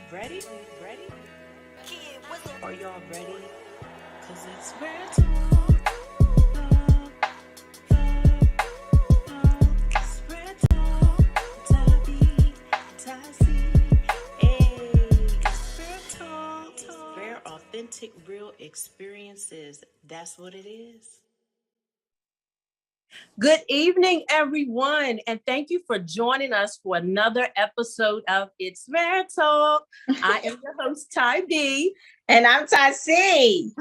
Ready? Ready? Are y'all ready? Cause it's red talk. It's red talk. Tabby, Tassie. Hey, it's red talk. Rare, authentic, real experiences. That's what it is. Good evening, everyone, and thank you for joining us for another episode of It's Rare Talk. I am your host, Ty B. And I'm Tassie.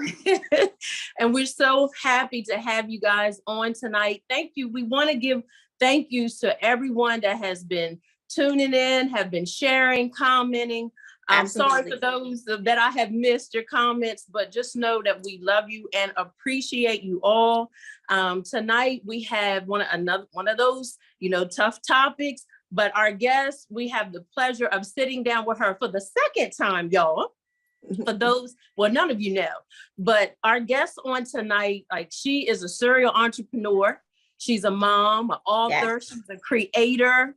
And we're so happy to have you guys on tonight. Thank you. We want to give thank yous to everyone that has been tuning in, have been sharing, commenting. I'm sorry for those that I have missed your comments, but just know that we love you and appreciate you all. Tonight we have one of those, tough topics. But our guest, we have the pleasure of sitting down with her for the second time, y'all. For those, well, none of you know, but our guest on tonight, like, she is a serial entrepreneur. She's a mom, an author. Yes. She's a creator.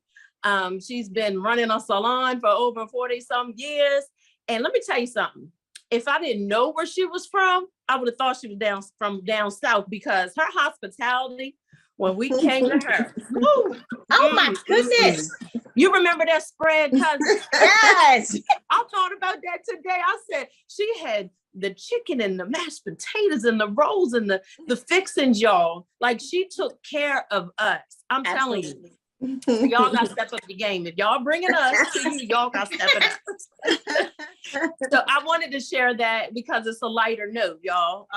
She's been running a salon for over 40 some years. And let me tell you something. If I didn't know where she was from, I would have thought she was down south, because her hospitality, when we came to her, woo, oh my goodness. You remember that spread, cousin? Yes. I thought about that today. I said she had the chicken and the mashed potatoes and the rolls and the fixings, y'all. Like, she took care of us. I'm telling you. Y'all got to step up the game. If y'all bringing us to you, y'all got to step it up. So I wanted to share that because it's a lighter note, y'all.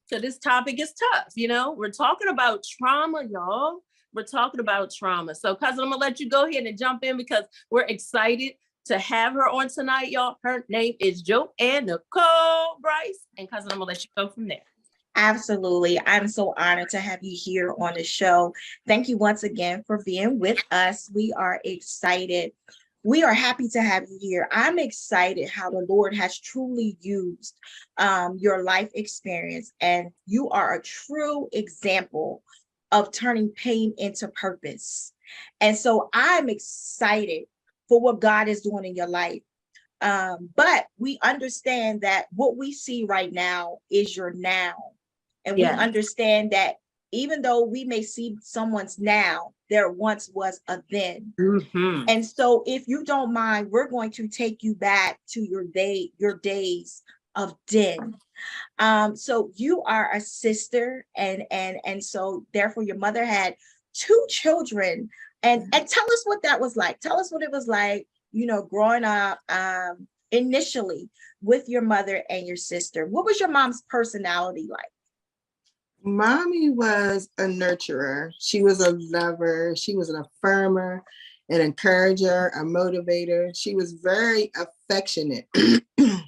So this topic is tough. We're talking about trauma, y'all. We're talking about trauma. So, cousin, I'm going to let you go ahead and jump in, because we're excited to have her on tonight, y'all. Her name is Joanne Nicole Bryce. And, cousin, I'm going to let you go from there. Absolutely. I'm so honored to have you here on the show. Thank you once again for being with us. We are excited. We are happy to have you here. I'm excited how the Lord has truly used your life experience, and you are a true example of turning pain into purpose. And so I'm excited for what God is doing in your life. But we understand that what we see right now is your now. And we understand that even though we may see someone's now, there once was a then. Mm-hmm. And so if you don't mind, we're going to take you back to your days of then. So you are a sister, and so therefore your mother had 2 children. And tell us what that was like. Tell us what it was like, growing up initially with your mother and your sister. What was your mom's personality like? Mommy was a nurturer. She was a lover. She was an affirmer, an encourager, a motivator. She was very affectionate. And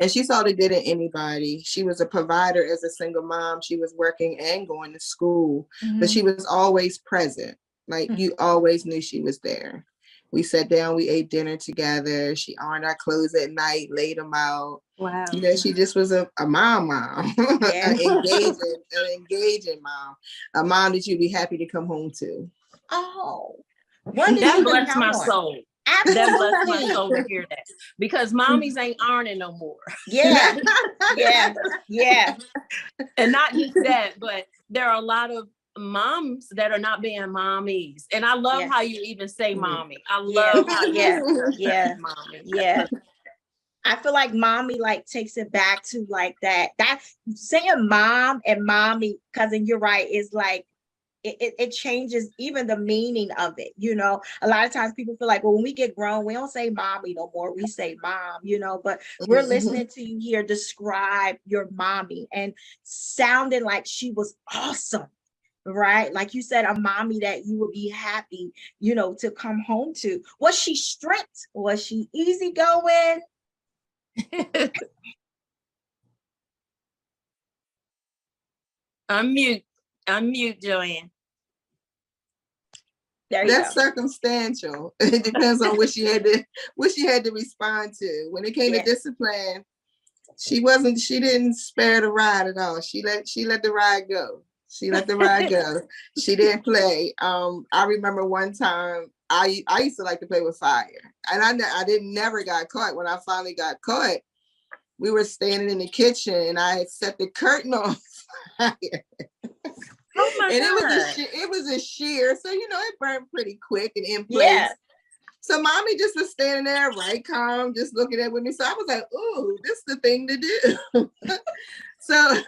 she saw the good in anybody. She was a provider as a single mom. She was working and going to school, but she was always present. Like, you always knew she was there. We sat down, we ate dinner together. She ironed our clothes at night, laid them out. Wow. She just was a mom, yeah. an engaging mom, a mom that you'd be happy to come home to. Oh, that blessed my soul. Absolutely. That blessed my soul to hear that, because mommies ain't ironing no more. Yeah, yeah. And not just that, but there are a lot of moms that are not being mommies. And I love how you even say mommy. I love how you say mommy. Yeah. I feel like mommy takes it back to that saying mom and mommy, cousin, you're right, is like it changes even the meaning of it. A lot of times people feel like, well, when we get grown, we don't say mommy no more, we say mom, but we're listening to you here describe your mommy and sounding like she was awesome, right? Like you said, a mommy that you would be happy, to come home to. Was she strict? Was she easygoing? Unmute, Joanne. That's circumstantial. It depends on what she had to respond to. When it came to discipline, she didn't spare the ride at all. She let the ride go. She let the ride go. She didn't play. I remember one time I used to like to play with fire, and I didn't never got caught. When I finally got caught, we were standing in the kitchen, and I had set the curtain on fire. Oh my And God. it was a sheer, so it burned pretty quick and in place. Yeah. So mommy just was standing there, right calm, just looking at with me. So I was like, "Ooh, this is the thing to do." So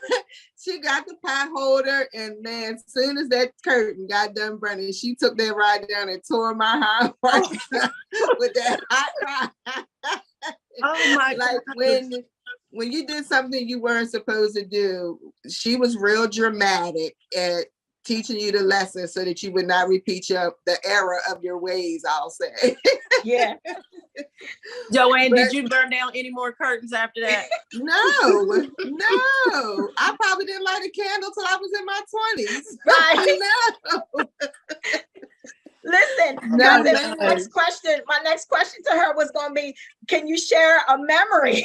she got the pot holder, and man, as soon as that curtain got done burning, she took that ride down and tore my high with that hot rod. Oh my Like God. when you did something you weren't supposed to do, she was real dramatic at teaching you the lesson so that you would not repeat the error of your ways, I'll say. Yeah. Joanne, But- did you burn down any more curtains after that? No. I probably didn't light a candle till I was in my 20s. Right. No. Listen, No, cousin, no. my next question to her was going to be, can you share a memory?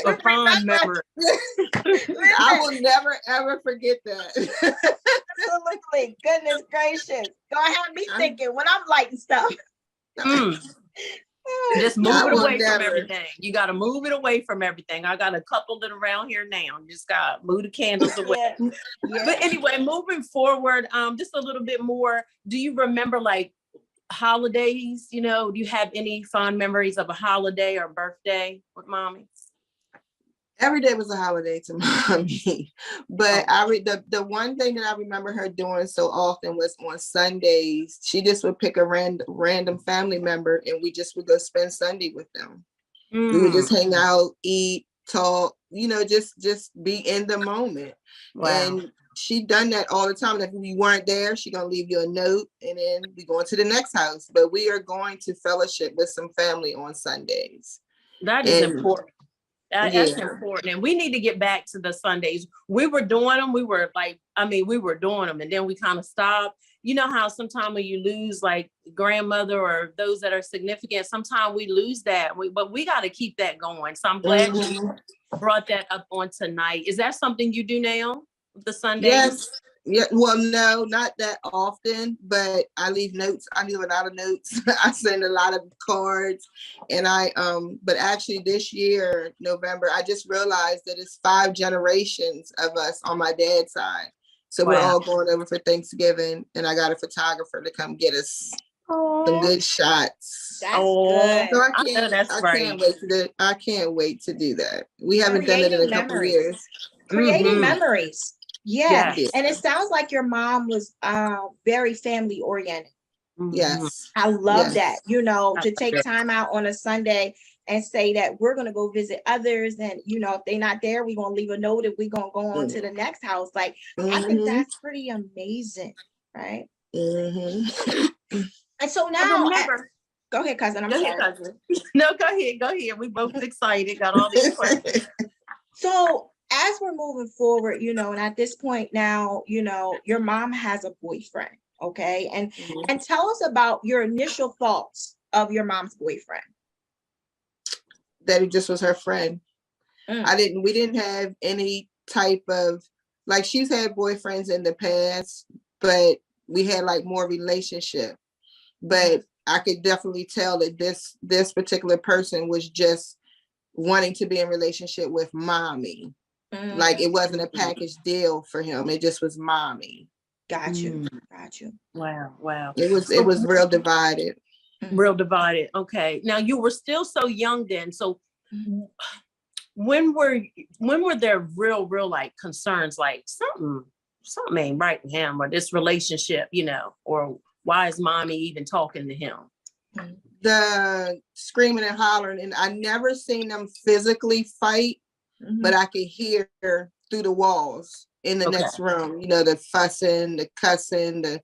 A fond memory. I will never ever forget that. Absolutely. Goodness gracious. Don't have me thinking when I'm lighting stuff. Mm. Just move I it will away from never. everything. You got to move it away from everything. I got a couple that around here now. You just got to move the candles away. Yeah. Yeah. But anyway, moving forward, just a little bit more. Do you remember like holidays? Do you have any fond memories of a holiday or birthday with mommy? Every day was a holiday to mommy, but the one thing that I remember her doing so often was on Sundays. She just would pick a random family member, and we just would go spend Sunday with them. We would just hang out, eat, talk, just be in the moment. Wow. And she done that all the time. If we weren't there, she gonna leave you a note, and then we going to the next house. But we are going to fellowship with some family on Sundays. That is important. That's Yeah. important. And we need to get back to the Sundays. We were doing them. We were doing them, and then we kind of stopped. You know how sometimes when you lose like grandmother or those that are significant, sometimes we lose that. But we got to keep that going. So I'm glad you brought that up on tonight. Is that something you do now, the Sundays? Yes. Yeah. Well, no, not that often, but I leave notes. I leave a lot of notes. I send a lot of cards, and but actually this year, November, I just realized that it's 5 generations of us on my dad's side. So we're all going over for Thanksgiving, and I got a photographer to come get us some good shots. That's good. So I can't wait to do that. We haven't done it in a couple of years. Creating memories. Yeah. Yes. And it sounds like your mom was very family oriented. Yes. I love that, to take time out on a Sunday and say that we're going to go visit others. And, if they're not there, we're going to leave a note if we're going to go on to the next house. Like, I think that's pretty amazing. Right. And so now, go ahead, cousin. I'm sorry. Cousin. No, go ahead. We both excited. Got all these questions. So as we're moving forward, and at this point now, your mom has a boyfriend. Okay. And tell us about your initial thoughts of your mom's boyfriend. That it just was her friend. We didn't have any type of, like, she's had boyfriends in the past, but we had like more relationship. But I could definitely tell that this particular person was just wanting to be in relationship with mommy. Like, it wasn't a package deal for him. It just was mommy. Got you. Wow. It was real divided. Real divided. Okay. Now you were still so young then. So when were there real like concerns, like something ain't right with him or this relationship, or why is mommy even talking to him? The screaming and hollering, and I never seen them physically fight, but I could hear through the walls in the next room, the fussing, the cussing, the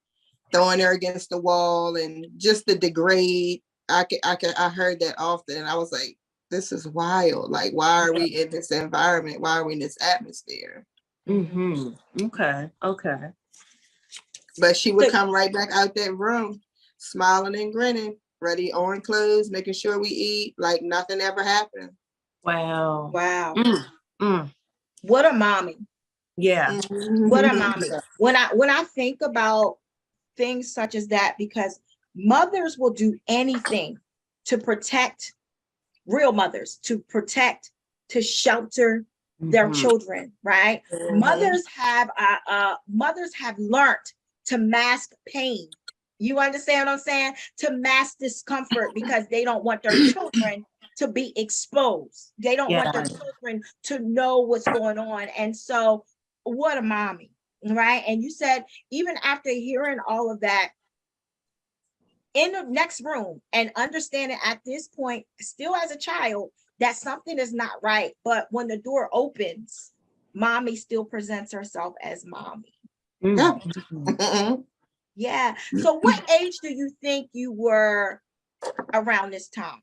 throwing her against the wall, and just the degrade. I heard that often, and I was like, this is wild. Like, why are we in this environment? Why are we in this atmosphere? Okay. But she would come right back out that room, smiling and grinning, ready on clothes, making sure we eat like nothing ever happened. Wow. What a mommy. Yeah. What a mommy. When I think about things such as that, because mothers will do anything to protect, real mothers, to protect, to shelter their Mhm. children, right? Mothers have learned to mask pain. You understand what I'm saying? To mask discomfort because they don't want their children to be exposed. They don't want their Yeah. children to know what's going on. And so, what a mommy, right? And you said, even after hearing all of that, in the next room and understanding at this point, still as a child, that something is not right. But when the door opens, mommy still presents herself as mommy. Yeah. Mhm. Yeah. So what age do you think you were around this time?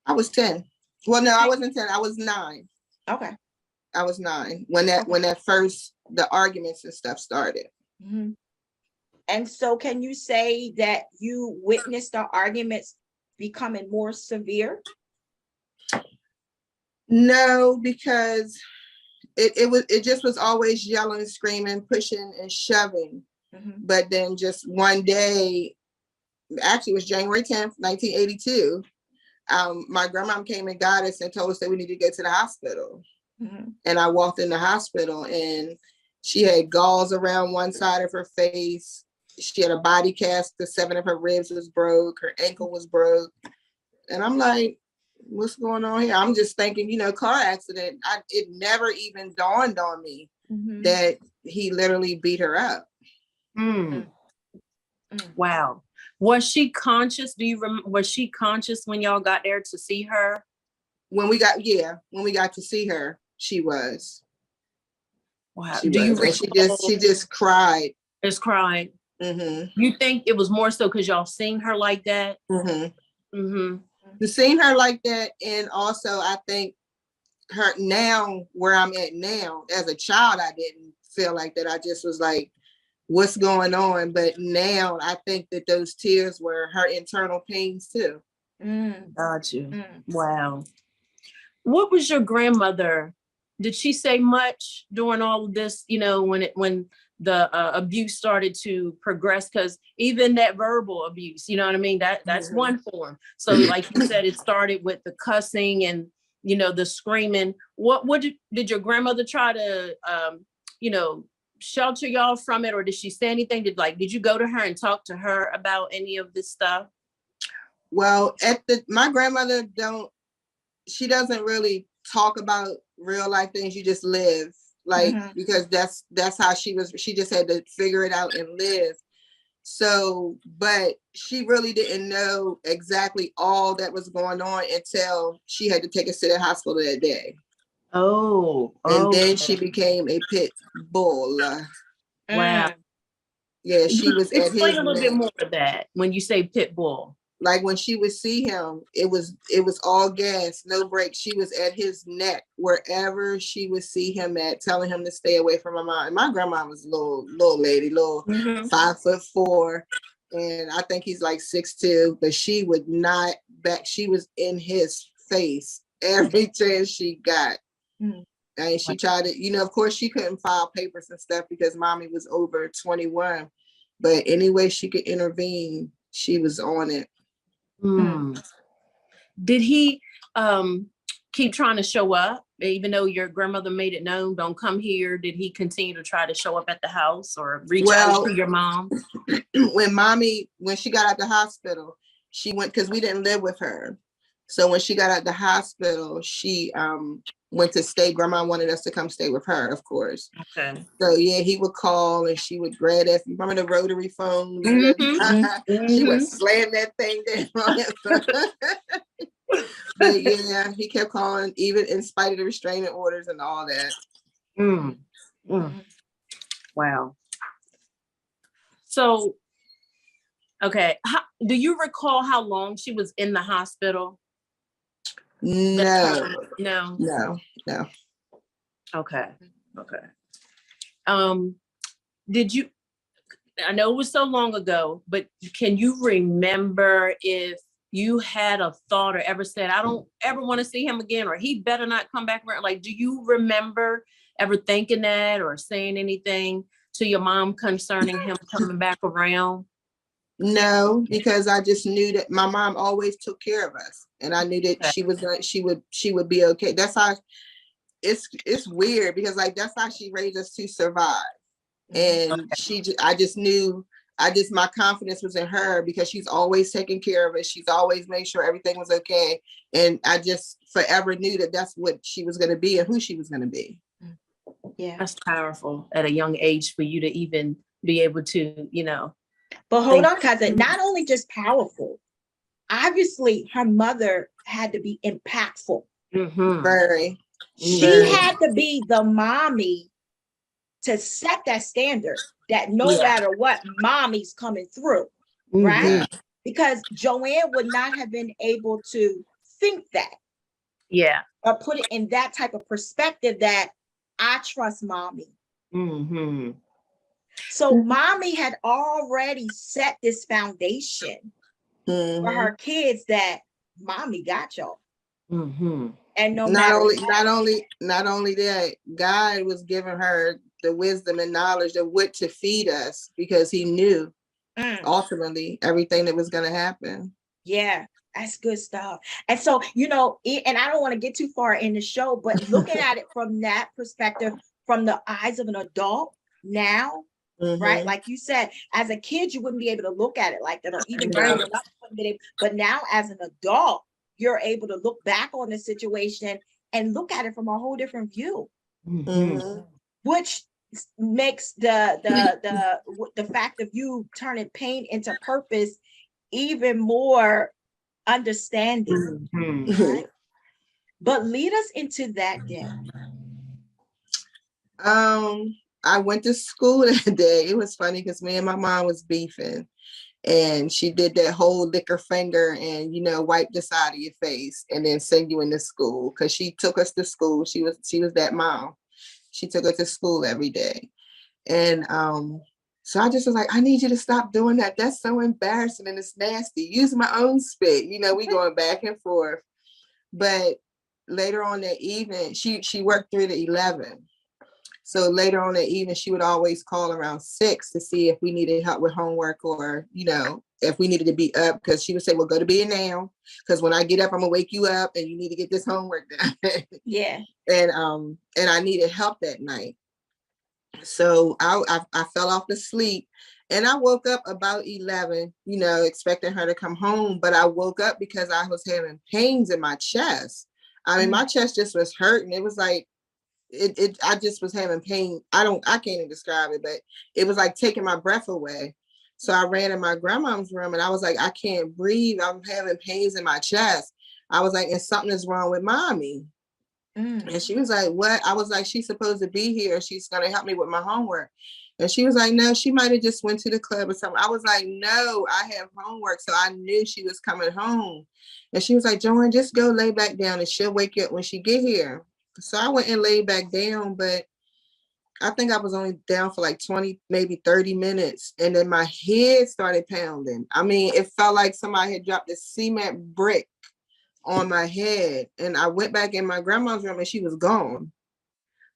I was 10. Well, no, I wasn't 10. I was 9. Okay. I was 9 when that first the arguments and stuff started. Mhm. And so can you say that you witnessed the arguments becoming more severe? No, because it just was always yelling, screaming, pushing, and shoving. Mhm. But then just one day, actually it was January 10th, 1982, my grandma came and got us and told us that we needed to go to the hospital. Mhm. And I walked in the hospital and she had galls around one side of her face. She had a body cast, 7 of her ribs was broke, her ankle was broke. And I'm like, what's going on here? I'm just thinking, car accident. It never even dawned on me Mhm. that he literally beat her up. Mm. Mm. Wow. Was she conscious? Was she conscious when y'all got there to see her? When we got to see her, she was. Wow. She Do you was. And she just cried. Just cried. Mm-hmm. You think it was more so because y'all seen her like that? Mm-hmm. Mm-hmm. To seeing her like that, and also I think her now where I'm at now, as a child, I didn't feel like that. I just was like, what's going on? But now I think that those tears were her internal pains too. Got you. Mm. Wow. What was your grandmother? Did she say much during all of this? When the abuse started to progress, because even that verbal abuse, you know what I mean? That's Mhm. one form. So, like you said, it started with the cussing and the screaming. What did your grandmother try to shelter y'all from it, or did she say anything? Did you go to her and talk to her about any of this stuff? Well, my grandmother she doesn't really talk about real life things. You just live, like, because that's how she was. She just had to figure it out and live. So, but she really didn't know exactly all that was going on until she had to take us to the hospital that day. Oh, and then she became a pit bull. Wow. Yeah, she was at his Explain a little bit neck. more of that when you say pit bull. Like when she would see him, it was all gas, no brakes. She was at his neck wherever she would see him at, telling him to stay away from my mom. And my grandma was a little lady, 5'4", and I think he's like 6'2", but she would not back. She was in his face every chance she got. And she tried to, of course she couldn't file papers and stuff because mommy was over 21. But any way she could intervene, she was on it. Did he keep trying to show up, even though your grandmother made it known, don't come here? Did he continue to try to show up at the house or reach out to your mom? When she got out the hospital, she went, because we didn't live with her. So when she got out the hospital, she went to stay. Grandma wanted us to come stay with her, of course. Okay. So yeah, he would call and she would grab that. You remember the rotary phone? She would slam that thing down. But yeah, he kept calling, even in spite of the restraining orders and all that. Wow. So, okay. Do you recall how long she was in the hospital? No. Okay. Did you, I know it was so long ago, but can you remember if you had a thought or ever said, I don't ever want to see him again, or he better not come back around? Like, do you remember ever thinking that or saying anything to your mom concerning him coming back around? No, because I just knew that my mom always took care of us, and I knew that Okay. she would be okay. That's how it's weird, because like that's how she raised us to survive. And I just knew, my confidence was in her, because she's always taking care of us. She's always made sure everything was okay. And I just forever knew that that's what she was going to be and who she was going to be. Yeah. That's powerful at a young age for you to even be able to, But hold on, cousin, not only just powerful, obviously her mother had to be impactful. Very. She had to be the mommy to set that standard that no matter what, mommy's coming through, right? Because Joanne would not have been able to think that. Yeah. Or put it in that type of perspective that I trust mommy. So mommy had already set this foundation for her kids that mommy got y'all. And not only that, God was giving her the wisdom and knowledge of what to feed us, because he knew ultimately everything that was going to happen. Yeah, that's good stuff. And so, and I don't want to get too far in the show, but looking at it from that perspective, from the eyes of an adult now, right? Like you said, as a kid, you wouldn't be able to look at it like that, or even growing up, but now as an adult, you're able to look back on the situation and look at it from a whole different view, which makes the fact of you turning pain into purpose even more understanding. Right? But lead us into that day. I went to school that day. It was funny because me and my mom was beefing, and she did that whole lick her finger and wipe the side of your face and then send you into school, because she took us to school. She was that mom. She took us to school every day. And so I just was like, I need you to stop doing that. That's so embarrassing and it's nasty. Use my own spit. We going back and forth. But later on that evening, she worked 3 to 11. So later on that evening, she would always call around 6 to see if we needed help with homework, or, if we needed to be up, because she would say, well, go to bed now, because when I get up, I'm gonna wake you up and you need to get this homework done. Yeah. And I needed help that night. So I fell off to sleep, and I woke up about 11, expecting her to come home. But I woke up because I was having pains in my chest. I mean, my chest just was hurting. It was like, I just was having pain. I can't even describe it, but it was like taking my breath away. So I ran in my grandma's room, and I was like, I can't breathe. I'm having pains in my chest. I was like, and something is wrong with mommy. And she was like, what? I was like, she's supposed to be here. She's going to help me with my homework. And she was like, no, she might have just went to the club or something. I was like, no, I have homework. So I knew she was coming home. And she was like, Joanne, just go lay back down and she'll wake you up when she get here. So I went and laid back down, but I think I was only down for like 20, maybe 30 minutes. And then my head started pounding. I mean, it felt like somebody had dropped a cement brick on my head. And I went back in my grandma's room and she was gone.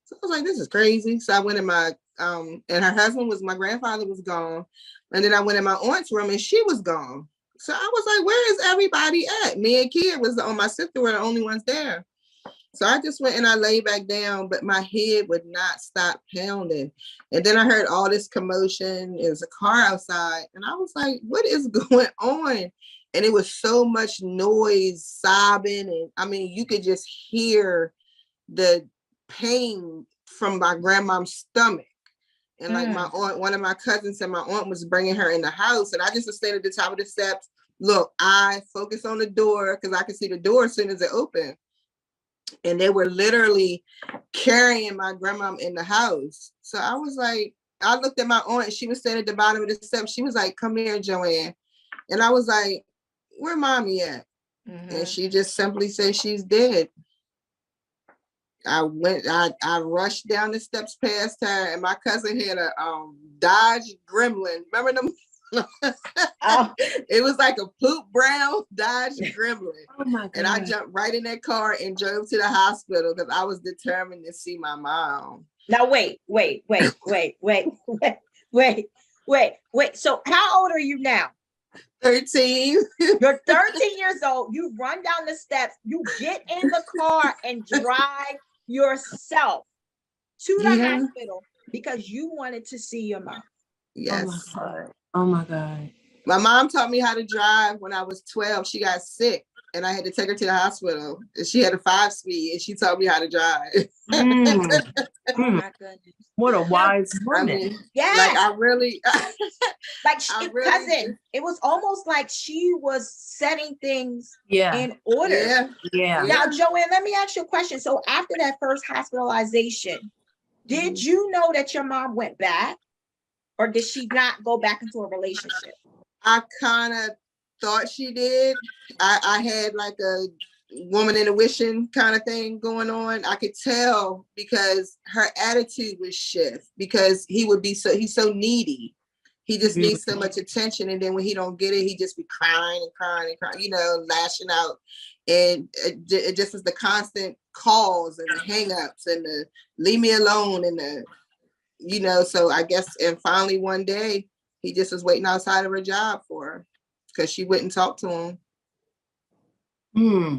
So I was like, this is crazy. So I went in my, and her husband my grandfather was gone. And then I went in my aunt's room and she was gone. So I was like, where is everybody at? Me and Kia my sister were the only ones there. So I just went and I lay back down, but my head would not stop pounding. And then I heard all this commotion. There was a car outside. And I was like, what is going on? And it was so much noise, sobbing. And I mean, you could just hear the pain from my grandma's stomach. And like my aunt, one of my cousins said my aunt was bringing her in the house. And I just was standing at the top of the steps. Look, I focused on the door because I could see the door as soon as it opened. And they were literally carrying my grandma in the house. So I was like, I looked at my aunt, she was standing at the bottom of the steps. She was like, come here, Joanne. And I was like, where mommy at? And she just simply said she's dead. I rushed down the steps past her, and my cousin had a Dodge Gremlin. Remember them? It was like a poop brown Dodge Gremlin. Oh my God. And I jumped right in that car and drove to the hospital because I was determined to see my mom. Now, wait. So how old are you now? 13. You're 13 years old. You run down the steps. You get in the car and drive yourself to the Yeah. hospital because you wanted to see your mom. Yes. Oh my God. Oh my God. My mom taught me how to drive when I was 12. She got sick and I had to take her to the hospital. And she had a 5-speed and she taught me how to drive. Mm, Oh my goodness. what a wise I woman. mean, Yes. like I really, Like I really cousin, it was almost like she was setting things Yeah. in order. yeah. Yeah. Now, Joanne, let me ask you a question. So after that first hospitalization, did Mhm. you know that your mom went back, or did she not go back into a relationship? I kind of thought she did. I had like a woman in a wishing kind of thing going on. I could tell because her attitude would shift because he's so needy. He just needs so much attention. And then when he don't get it, he just be crying and crying and crying, lashing out. And it just was the constant calls and the hang-ups and the leave me alone and so I guess, and finally one day he just was waiting outside of her job for her because she wouldn't talk to him. Hmm.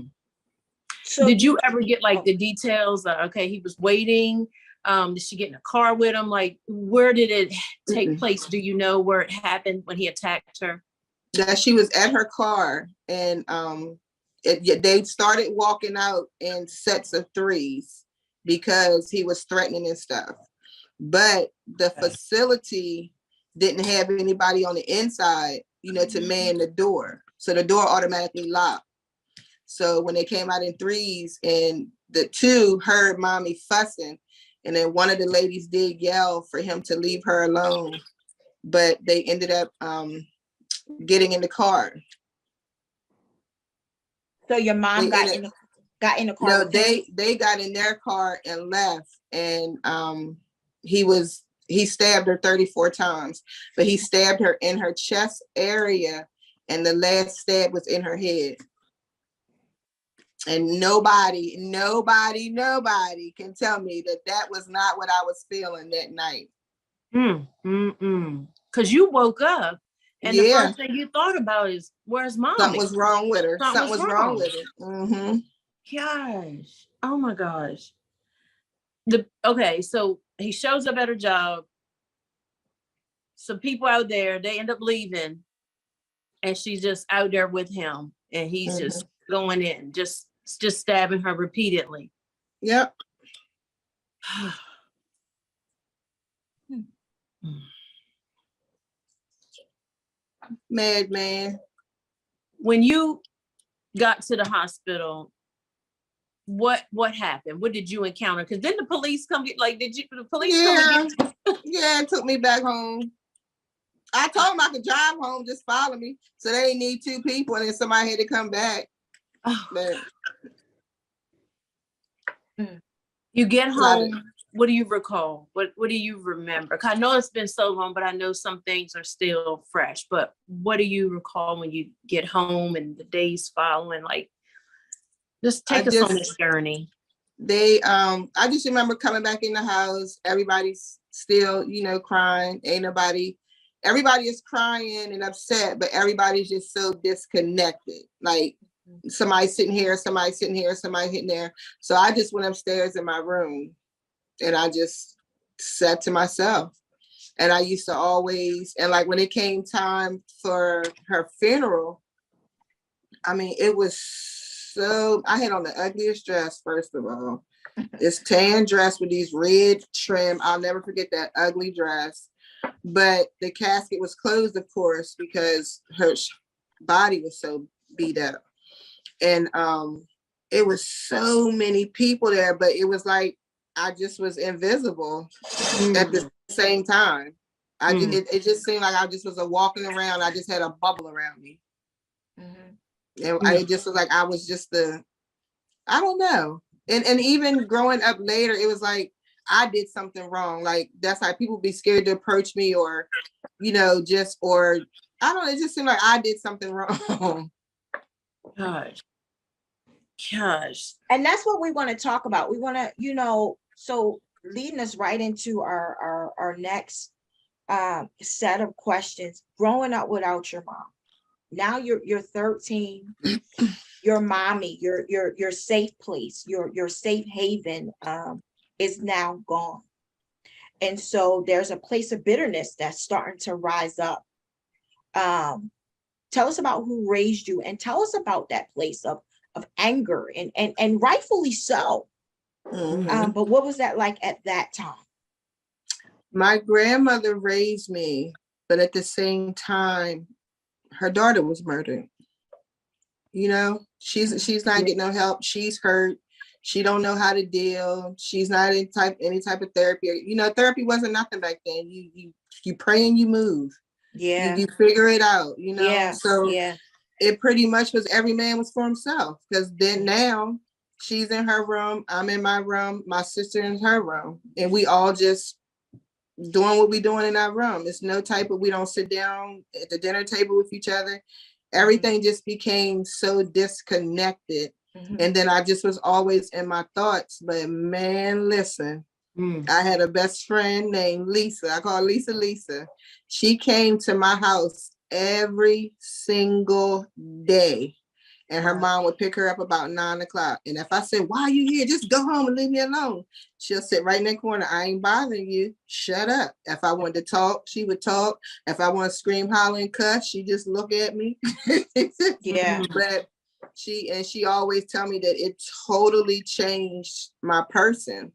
So Did you ever get like the details? Okay, he was waiting. Did she get in a car with him? Like, where did it take place? Do you know where it happened when he attacked her? That she was at her car and they started walking out in sets of 3s because he was threatening and stuff. But the facility didn't have anybody on the inside, to man the door. So the door automatically locked. So when they came out in 3s and the 2 heard mommy fussing, and then one of the ladies did yell for him to leave her alone, but they ended up getting in the car. So your mom got in the car? No, they got in their car and left, and he stabbed her 34 times, but he stabbed her in her chest area, and the last stab was in her head. And nobody can tell me that was not what I was feeling that night. Because you woke up and the Yeah. first thing you thought about is, where's mommy? Something was wrong with her. Something was wrong with her. Mm-hmm. Gosh. Oh my gosh. Okay, so he shows up at her job. Some people out there, they end up leaving, and she's just out there with him, and he's just going in, just stabbing her repeatedly. Yep. Madman. When you got to the hospital, what happened? What did you encounter? Because then the police come get, like, did you, the police come get you? Yeah, it took me back home. I told them I could drive home, just follow me. So they didn't need 2 people, and then somebody had to come back. Oh. But you get home, what do you recall? What do you remember? I know it's been so long, but I know some things are still fresh. But what do you recall when you get home and the days following? Like, just take us on this journey. I just remember coming back in the house. Everybody's still, crying. Everybody is crying and upset, but everybody's just so disconnected. Like, somebody sitting here, somebody sitting here, somebody hitting there. So I just went upstairs in my room and I just sat to myself. And I used to always, and like when it came time for her funeral, I mean, it was so, I had on the ugliest dress, first of all. This tan dress with these red trim. I'll never forget that ugly dress. But the casket was closed, of course, because her body was so beat up. And it was so many people there, but it was like I just was invisible at the same time. It just seemed like I just was walking around. I just had a bubble around me. And it just was like I was just I don't know. And even growing up later, it was like I did something wrong. Like that's how people be scared to approach me, or or I don't know, it just seemed like I did something wrong. Gosh. And that's what we want to talk about. We want to, so leading us right into our next set of questions. Growing up without your mom. Now you're 13. Your mommy, your safe place, your safe haven is now gone. And so there's a place of bitterness that's starting to rise up. Tell us about who raised you, and tell us about that place of anger and rightfully so. But what was that like at that time? My grandmother raised me, but at the same time, her daughter was murdered. You know, she's not getting no help. She's hurt. She don't know how to deal. She's not in any type of therapy. You know, therapy wasn't nothing back then. You pray and you move. Yeah. You figure it out, you know. Yeah. So yeah. it pretty much was every man was for himself. Because then now she's in her room, I'm in my room, my sister in her room, and we all just doing what we doing in our room. It's no type of, we don't sit down at the dinner table with each other. Everything just became so disconnected. And then I just was always in my thoughts. But man, listen, I had a best friend named Lisa. I call Lisa. She came to my house every single day. And her mom would pick her up about 9 o'clock. And if I said, why are you here? Just go home and leave me alone. She'll sit right in that corner. I ain't bothering you. Shut up. If I wanted to talk, she would talk. If I want to scream, holler, and cuss, she just look at me. Yeah. But she always tell me that it totally changed my person.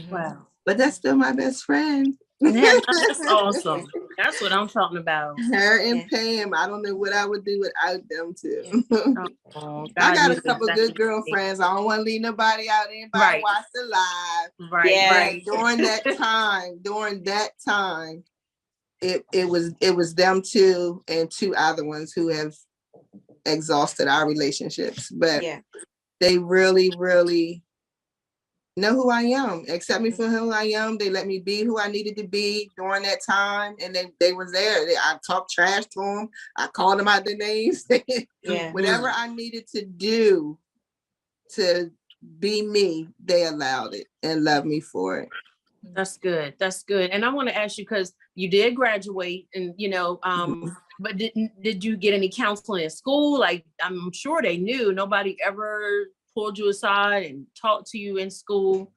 Wow. But that's still my best friend. Yeah, that's awesome. That's what I'm talking about. Her and Pam, I don't know what I would do without them too. Oh, I got a God, couple good girlfriends. I don't want to leave nobody out. Anybody watch the live. Right, Yeah. right. During that time, it was them two and two other ones who have exhausted our relationships. But they really, really know who I am, accept me for who I am. They let me be who I needed to be during that time. And they was there. I talked trash to them. I called them out their names. Whatever I needed to do to be me, they allowed it and loved me for it. That's good. That's good. And I want to ask you, because you did graduate and, you know, but did you get any counseling in school? Like, I'm sure they knew. Nobody ever pulled you aside and talked to you in school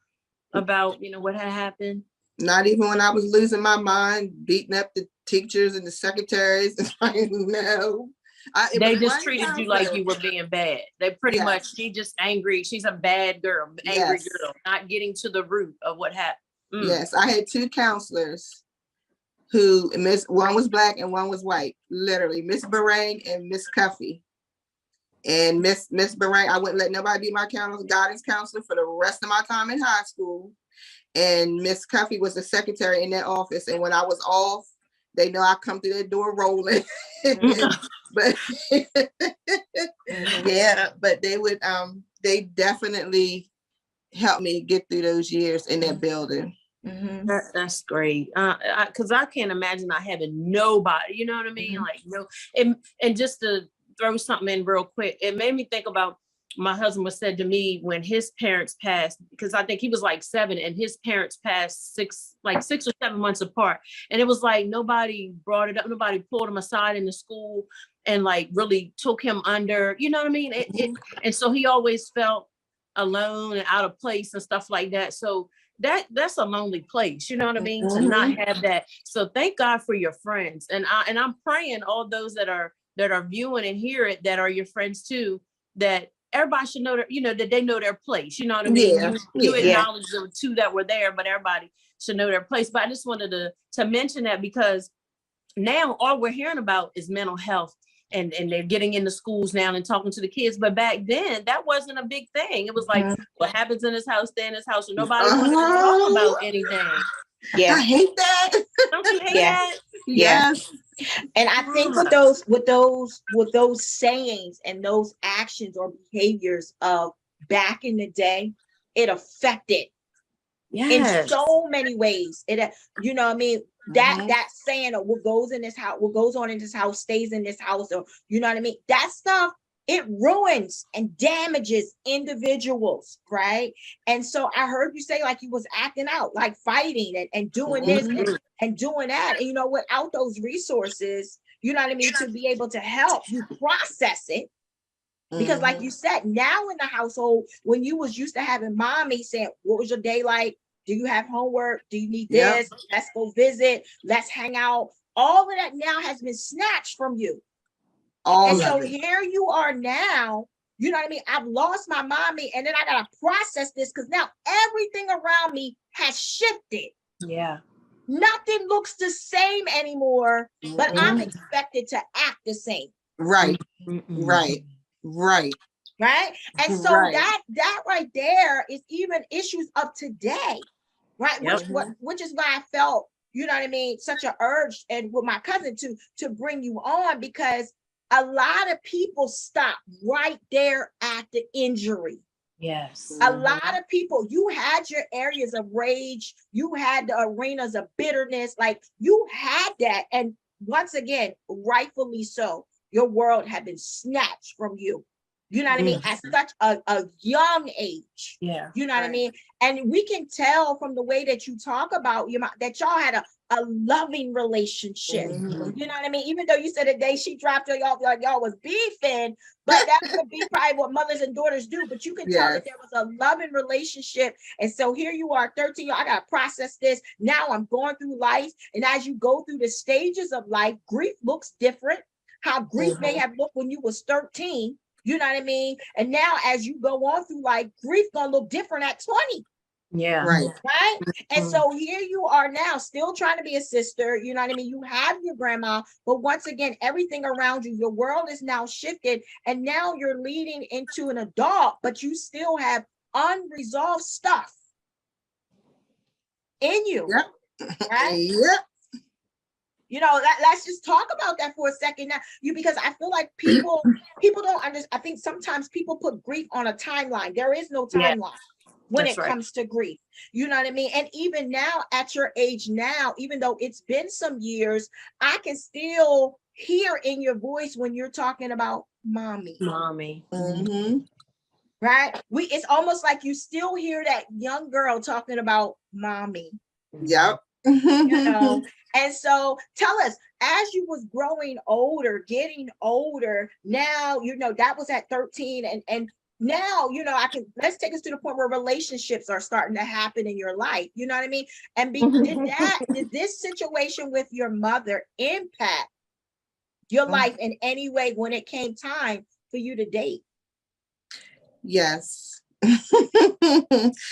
about, you know, what had happened? Not even when I was losing my mind, beating up the teachers and the secretaries. No. They just treated you like you were being bad. They pretty much, she just angry. She's a bad girl, angry girl, not getting to the root of what happened. Yes, I had two counselors who, one was Black and one was white, literally, Miss Barang and Miss Cuffy. And Miss Barang, I wouldn't let nobody be my guidance counselor for the rest of my time in high school. And Miss Cuffy was the secretary in that office. And when I was off, they know I come through that door rolling. But but they would they definitely helped me get through those years in that building. That's great. Because I can't imagine not having nobody, you know what I mean? Like, no, and just to throw something in real quick, it made me think about my husband was said to me when his parents passed, because I think he was like 7 and his parents passed 6 or 7 months apart. And it was like, nobody brought it up. Nobody pulled him aside in the school and like really took him under, you know what I mean? And so he always felt alone and out of place and stuff like that. So that's a lonely place, you know what I mean? To not have that. So thank God for your friends. And I'm praying all those that are viewing and hear it, that are your friends too, that everybody should know that, you know, that they know their place. You know what I mean? You acknowledge the 2 that were there, but everybody should know their place. But I just wanted to mention that, because now all we're hearing about is mental health, and they're getting into schools now and talking to the kids. But back then, that wasn't a big thing. It was like, what happens in this house, stay in this house. And nobody wanted to talk about anything. I hate that. Don't you hate that? Yes. And I think with those sayings and those actions or behaviors of back in the day, it affected in so many ways. It, you know what I mean? That saying of what goes on in this house stays in this house, or you know what I mean? That stuff it ruins and damages individuals, right? And so I heard you say like you was acting out, like fighting and doing this and doing that. And you know, without those resources, you know what I mean, to be able to help you process it. Because like you said, now in the household, when you was used to having mommy saying, what was your day like? Do you have homework? Do you need this? Let's go visit. Let's hang out. All of that now has been snatched from you. And so here you are now, you know what I mean? I've lost my mommy and then I got to process this because now everything around me has shifted. Yeah. Nothing looks the same anymore, but I'm expected to act the same. Right. Right. And so that right there is even issues of today, right? Which is why I felt, you know what I mean, such an urge and with my cousin to bring you on, because a lot of people stop right there at the injury. Yes. A lot of people, you had your areas of rage, you had the arenas of bitterness, like you had that. And once again, rightfully so, your world had been snatched from you. You know what I mean? At such a young age. Yeah. You know what I mean? And we can tell from the way that you talk about your mom that y'all had a loving relationship. You know what I mean? Even though you said the day she dropped y'all was beefing, but that could be probably what mothers and daughters do. But you can tell that there was a loving relationship. And so here you are, 13, I got to process this. Now I'm going through life. And as you go through the stages of life, grief looks different. How grief may have looked when you was 13. You know what I mean? And now as you go on through life, grief gonna look different at 20. Yeah. Right. And so here you are now still trying to be a sister. You know what I mean? You have your grandma, but once again, everything around you, your world is now shifted. And now you're leading into an adult, but you still have unresolved stuff in you. Right? You know, let's just talk about that for a second now. Because I feel like people don't understand. I think sometimes people put grief on a timeline. There is no timeline when it comes to grief. You know what I mean? And even now, at your age now, even though it's been some years, I can still hear in your voice when you're talking about mommy. Right? It's almost like you still hear that young girl talking about mommy. You know. And so tell us, as you was growing older, getting older, now, you know, that was at 13 and now, you know, let's take us to the point where relationships are starting to happen in your life. You know what I mean? And did this situation with your mother impact your life in any way when it came time for you to date? Yes. Because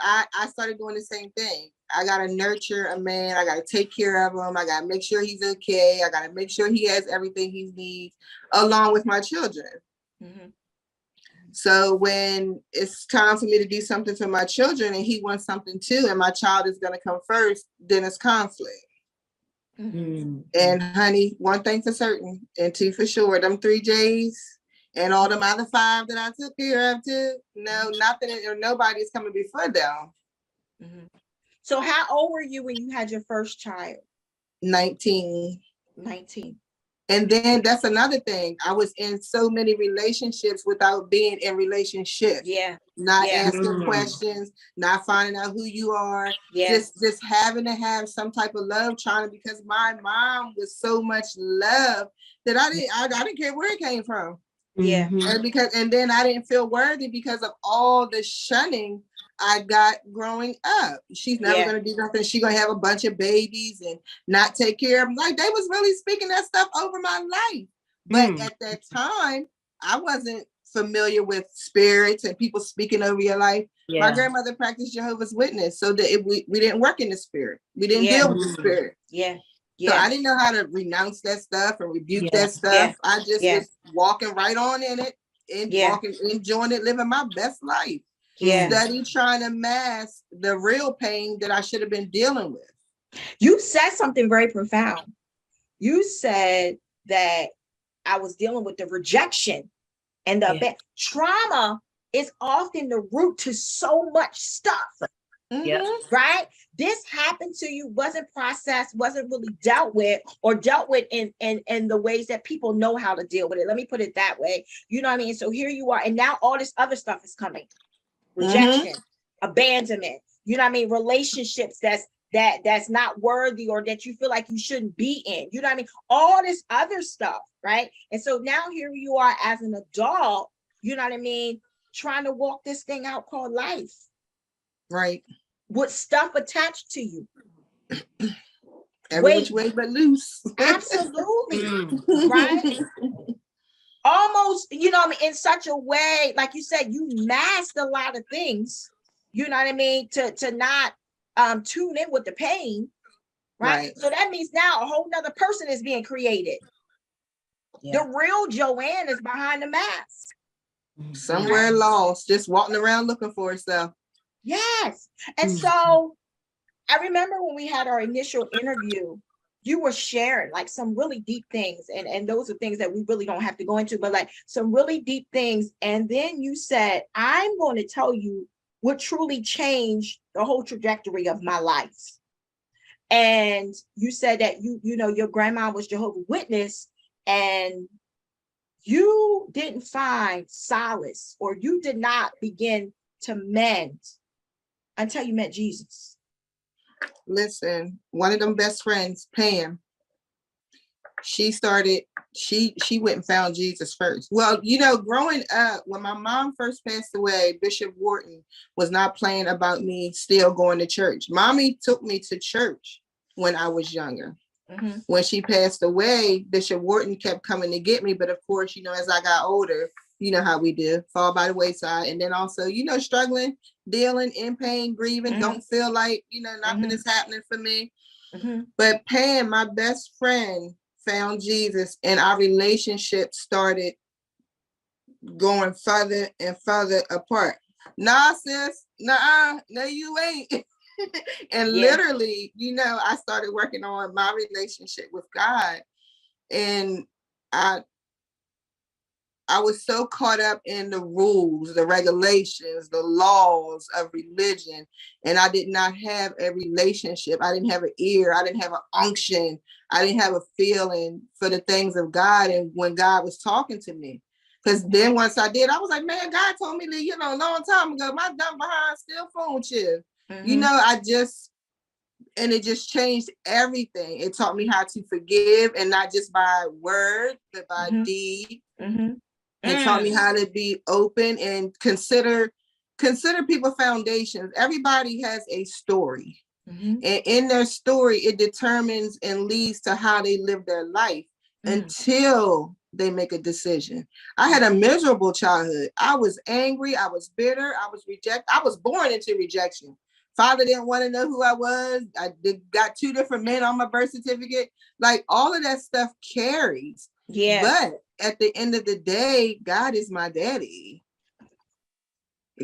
I started doing the same thing. I got to nurture a man. I got to take care of him. I got to make sure he's okay. I got to make sure he has everything he needs along with my children. So when it's time for me to do something for my children and he wants something too, and my child is going to come first, then it's conflict. And honey, one thing for certain and two for sure, them 3 J's and all them other 5 that I took care of too, no, nothing or nobody's coming before them. So how old were you when you had your first child? 19. And then that's another thing. I was in so many relationships without being in relationships. Not asking questions, not finding out who you are. Just having to have some type of love because my mom was so much love that I didn't care where it came from. And then I didn't feel worthy because of all the shunning I got growing up. She's never going to do nothing. She's going to have a bunch of babies and not take care of them. Like, they was really speaking that stuff over my life. But at that time, I wasn't familiar with spirits and people speaking over your life. My grandmother practiced Jehovah's Witness, so that we didn't work in the spirit. We didn't deal with the spirit. So I didn't know how to renounce that stuff and rebuke that stuff. I just was walking right on in it and walking, enjoying it, living my best life. Study trying to mask the real pain that I should have been dealing with. You said something very profound. You said that I was dealing with the rejection and the trauma is often the root to so much stuff. Yeah. Right? This happened to you, wasn't processed, wasn't really dealt with, or dealt with in the ways that people know how to deal with it. Let me put it that way. You know what I mean? So here you are, and now all this other stuff is coming. Rejection, abandonment, you know what I mean? Relationships that's not worthy, or that you feel like you shouldn't be in. You know what I mean? All this other stuff, right? And so now here you are as an adult, you know what I mean, trying to walk this thing out called life. Right. With stuff attached to you. Every which way but loose. Absolutely. Right? Almost, you know what I mean, in such a way, like you said, you masked a lot of things, you know what I mean, to not tune in with the pain. Right? So that means now a whole nother person is being created. Yeah. The real Joanne is behind the mask. Somewhere lost, just walking around looking for herself. Yes. And so I remember when we had our initial interview, you were sharing like some really deep things. And those are things that we really don't have to go into, but like some really deep things. And then you said, I'm going to tell you what truly changed the whole trajectory of my life. And you said that you know, your grandma was Jehovah's Witness, and you didn't find solace, or you did not begin to mend until you met Jesus. Listen, one of them best friends, Pam, she went and found Jesus first. Well, you know, growing up, when my mom first passed away, Bishop Wharton was not playing about me still going to church. Mommy took me to church when I was younger. When she passed away, Bishop Wharton kept coming to get me. But of course, you know, as I got older, you know how we do, fall by the wayside. And then also, you know, struggling, dealing, in pain, grieving, don't feel like, you know, nothing is happening for me. But Pam, my best friend, found Jesus, and our relationship started going further and further apart. Nah, sis, nah, no, you ain't. And literally, you know, I started working on my relationship with God, and I was so caught up in the rules, the regulations, the laws of religion, and I did not have a relationship. I didn't have an ear. I didn't have an unction. I didn't have a feeling for the things of God, and when God was talking to me. Because then once I did, I was like, man, God told me that, you know, a long time ago, my dumb behind still phone chill. You know, and it just changed everything. It taught me how to forgive, and not just by word, but by deed. It taught me how to be open and consider people foundations. Everybody has a story. And in their story, it determines and leads to how they live their life until they make a decision. I had a miserable childhood. I was angry. I was bitter. I was rejected. I was born into rejection. Father didn't want to know who I was. Got 2 different men on my birth certificate. Like, all of that stuff carries. Yeah. But at the end of the day, God is my daddy.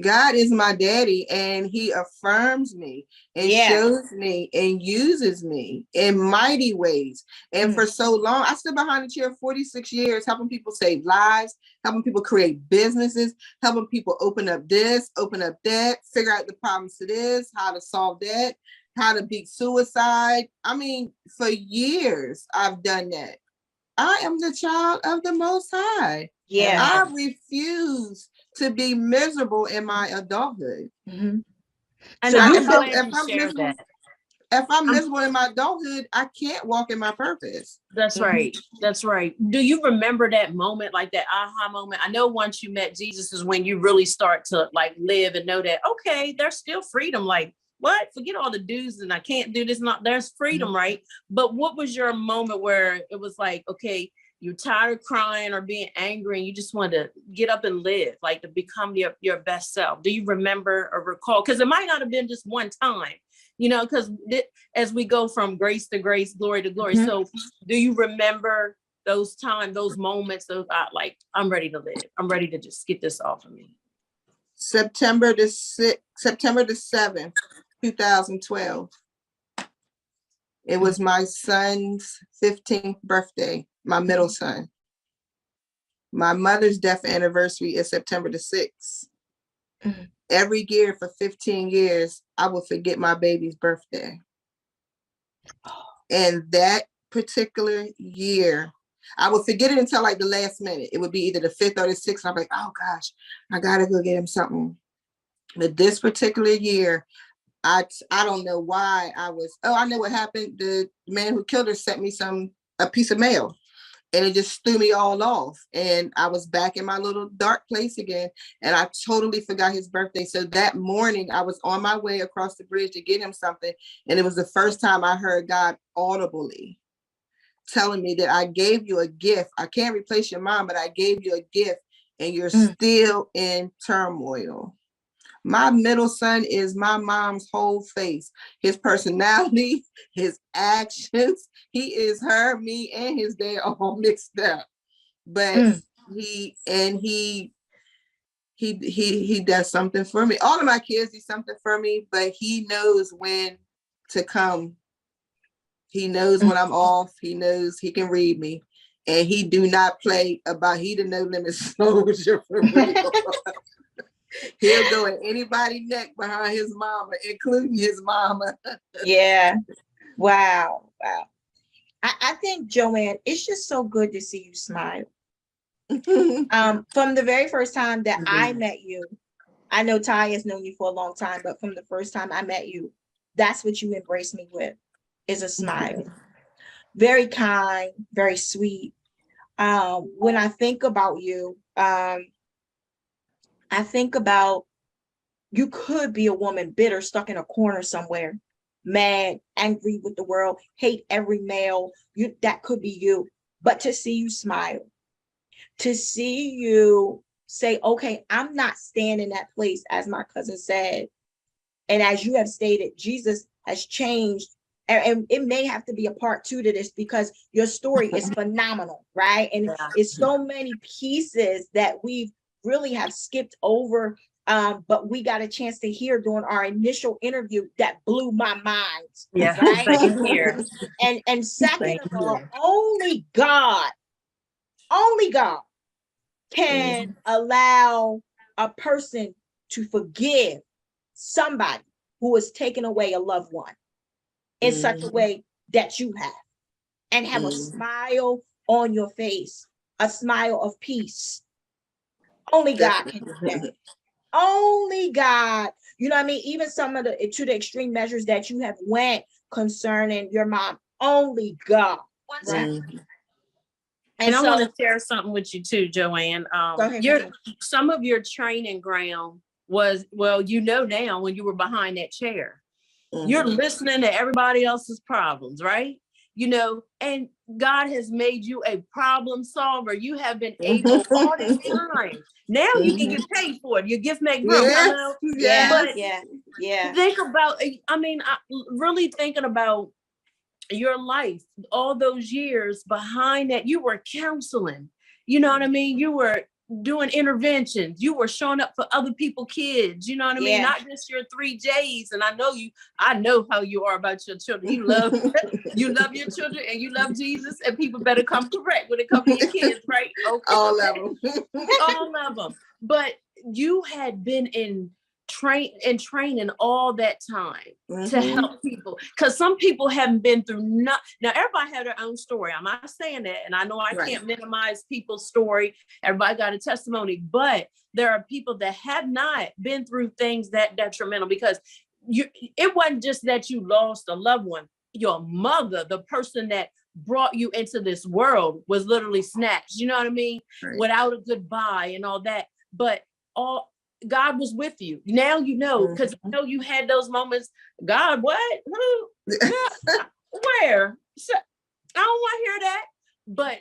God is my daddy, and he affirms me and shows me and uses me in mighty ways. And for so long, I stood behind the chair 46 years, helping people save lives, helping people create businesses, helping people open up this, open up that, figure out the problems to this, how to solve that, how to beat suicide. I mean, for years, I've done that. I am the child of the Most High. Yeah. I refuse to be miserable in my adulthood. And so if I'm miserable in my adulthood, I can't walk in my purpose. That's right. That's right. Do you remember that moment, like that aha moment? I know once you met Jesus is when you really start to like live and know that, okay, there's still freedom. Like, what? Forget all the do's and I can't do this. Not there's freedom, right? But what was your moment where it was like, okay, you're tired of crying or being angry and you just want to get up and live, like to become your best self? Do you remember or recall? Because it might not have been just one time, you know, because as we go from grace to grace, glory to glory. So do you remember those times, those moments of like, I'm ready to live. I'm ready to just get this off of me. September the 7th, 2012. It was my son's 15th birthday, my middle son. My mother's death anniversary is September the 6th. Mhm. Every year for 15 years, I would forget my baby's birthday. And that particular year, I would forget it until like the last minute. It would be either the 5th or the 6th. And I'm like, oh gosh, I gotta go get him something. But this particular year, I don't know why I know what happened. The man who killed her sent me a piece of mail, and it just threw me all off. And I was back in my little dark place again, and I totally forgot his birthday. So that morning I was on my way across the bridge to get him something. And it was the first time I heard God audibly telling me that I gave you a gift. I can't replace your mom, but I gave you a gift, and you're still in turmoil. My middle son is my mom's whole face, his personality, his actions. He is her, me, and his dad all mixed up. But he does something for me. All of my kids do something for me, but he knows when to come. He knows when I'm off. He knows he can read me. And he do not play about, he the no limit soldier for real. He'll go at anybody's neck behind his mama, including his mama. Yeah. Wow. I think, Joanne, it's just so good to see you smile. From the very first time that I met you, I know Ty has known you for a long time, but from the first time I met you, that's what you embraced me with, is a smile. Very kind, very sweet. When I think about you, I think about, you could be a woman bitter, stuck in a corner somewhere, mad, angry with the world, hate every male. That could be you. But to see you smile, to see you say, okay, I'm not staying in that place, as my cousin said. And as you have stated, Jesus has changed. And it may have to be a part 2 to this, because your story is phenomenal, right? And it's so many pieces that we really have skipped over, but we got a chance to hear during our initial interview that blew my mind. Yeah, right? same here. And second of all, here. only God can allow a person to forgive somebody who has taken away a loved one in such a way that you have a smile on your face, a smile of peace. Only God can do that. Only God. You know what I mean? Even some of to the extreme measures that you have went concerning your mom, only God. Right? And I want to share something with you too, Joanne. Go ahead. Some of your training ground was, well, now when you were behind that chair, you're listening to everybody else's problems, right? And God has made you a problem solver. You have been able all this time. Now you can get paid for it. Your gift make room. Yeah. Think about, really thinking about your life, all those years behind that. You were counseling, you know what I mean? You were doing interventions. You were showing up for other people's kids, you know what I mean? Not just your 3 J's. And I know how you are about your children. You love your children, and you love Jesus, and people better come correct when it comes to your kids, right? Okay. All of them. But you had been in training all that time to help people, because some people haven't been through now everybody had their own story. I'm not saying that, and I know I can't minimize people's story. Everybody got a testimony, but there are people that have not been through things that detrimental, because it wasn't just that you lost a loved one. Your mother, the person that brought you into this world, was literally snatched, you know what I mean? Without a goodbye and all that. But God was with you. Now you know, because I know you had those moments. God, what? Who? Where? So, I don't want to hear that. But